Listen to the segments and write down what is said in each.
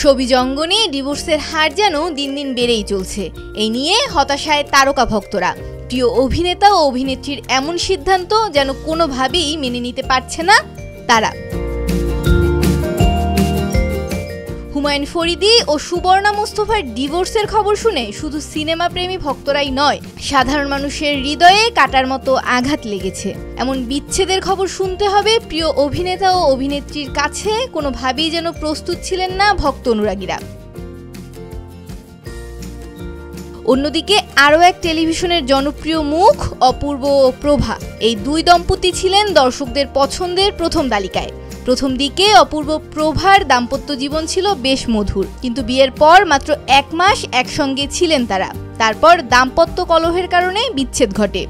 Showbiz অঙ্গনে ডিভোর্সের হার যেন দিন দিন বেড়েই চলছে। এই নিয়ে হতাশায় তারকা ভক্তরা। প্রিয় অভিনেতা ও অভিনেত্রীর এমন সিদ্ধান্ত যেন কোনোভাবেই মেনে নিতে পারছে না তারা। হুমায়ুন ফরিদি ও সুবর্ণা মুস্তফার ডিভোর্সের খবর শুনে শুধু সিনেমা প্রেমী ভক্তরাই নয়, সাধারণ মানুষের হৃদয়ে কাটার মতো আঘাত লেগেছে। এমন বিচ্ছেদের খবর শুনতে হবে প্রিয় অভিনেতা ও অভিনেত্রীর কাছে কোনোভাবেই যেন প্রস্তুত ছিলেন না ভক্ত অনুরাগীরা। অন্যদিকে আরও এক টেলিভিশনের জনপ্রিয় মুখ অপূর্ব ও প্রভা, এই দুই দম্পতি ছিলেন দর্শকদের পছন্দের প্রথম তালিকায়। প্রথম দিকে অপূর্ব প্রভার দাম্পত্য জীবন ছিল বেশ মধুর, কিন্তু বিয়ের পর মাত্র 1 মাস একসঙ্গে ছিলেন তারা। তারপর দাম্পত্য কলহের কারণে বিচ্ছেদ ঘটে।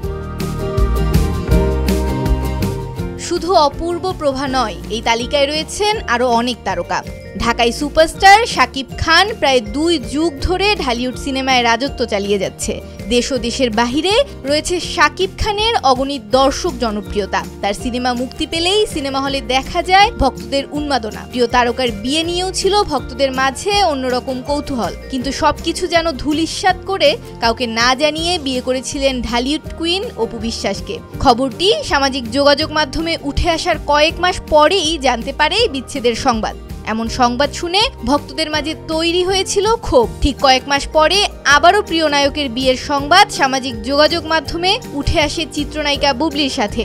শুধু অপূর্ব প্রভা নয়, এই তালিকায় রয়েছেন আরও অনেক তারকা। ঢাকাই সুপারস্টার শাকিব খান প্রায় 2 যুগ ধরে ঢালিউড সিনেমায় রাজত্ব চালিয়ে যাচ্ছে। দেশ ও দেশের বাহিরে রয়েছে শাকিব খানের অগণিত দর্শক জনপ্রিয়তা। তার সিনেমা মুক্তি পেলেই সিনেমা হলে দেখা যায় ভক্তদের উন্মাদনা। প্রিয় তারকার বিয়ে নিয়েও ছিল ভক্তদের মাঝে অন্যরকম কৌতূহল, কিন্তু সবকিছু যেন ধূলিসাৎ করে কাউকে না জানিয়ে বিয়ে করেছিলেন ঢালিউড কুইন অপু বিশ্বাসকে। খবরটি সামাজিক যোগাযোগ মাধ্যমে উঠে আসার কয়েক মাস পরেই জানতে পারে বিচ্ছেদের সংবাদ। এমন সংবাদ শুনে ভক্তদের মাঝে তৈরি হয়েছিল ক্ষোভ। ঠিক কয়েক মাস পরে আবারও প্রিয় নায়কের বিয়ের সংবাদ সামাজিক যোগাযোগ মাধ্যমে উঠে আসে চিত্রনায়িকা বুবলির সাথে।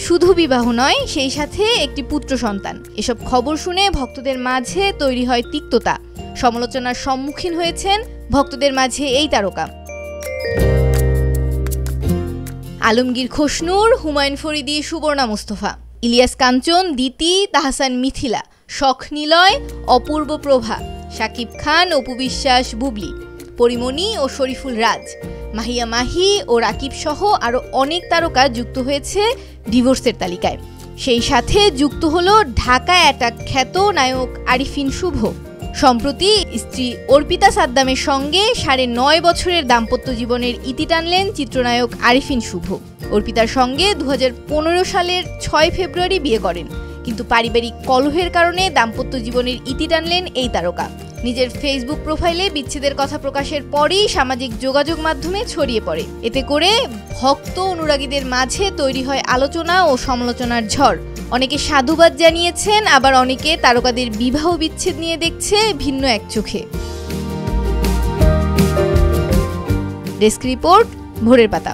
শুধু বিবাহ নয়, সেই সাথে একটি পুত্র সন্তান। এসব খবর শুনে ভক্তদের মাঝে তৈরি হয় তিক্ততা। সমালোচনার সম্মুখীন হয়েছেন ভক্তদের মাঝে এই তারকা। আলমগীর খোসনুর, হুমায়ুন ফরিদি, সুবর্ণা মুস্তফা, ইলিয়াস কাঞ্চন, দিতি, তাহসান মিথিলা, শখ নিলয়, অপূর্ব প্রভা, শাকিব খান, অপু বিশ্বাস, বুবলি, পরিমণি ও শরীফুল রাজ, মাহিয়া মাহি ও রাকিব সহ আরও অনেক তারকা যুক্ত হয়েছে ডিভোর্সের তালিকায়। সেই সাথে যুক্ত হলো ঢাকা অ্যাটাক খ্যাত নায়ক আরিফিন শুভ। সম্প্রতি স্ত্রী অর্পিতা সাদ্দামের সঙ্গে 9.5 বছরের দাম্পত্য জীবনের ইতি টানলেন চিত্রনায়ক আরিফিন শুভ। অর্পিতার সঙ্গে 2015 সালের 6 ফেব্রুয়ারি বিয়ে করেন, কিন্তু পারিবারিক কলহের কারণে দাম্পত্য জীবনের ইতি টানলেন এই তারকা। নিজের ফেসবুক প্রোফাইলে বিচ্ছেদের কথা প্রকাশের পরই সামাজিক যোগাযোগ মাধ্যমে ছড়িয়ে পড়ে। এতে করে ভক্ত অনুরাগীদের মাঝে তৈরি হয় আলোচনা ও সমালোচনার ঝড়। অনেকে সাধুবাদ জানিয়েছেন, আবার অনেকে তারকাদের বিবাহ বিচ্ছেদ নিয়ে দেখছে ভিন্ন এক চোখে। ডেস্ক রিপোর্ট, ভোরের পাতা।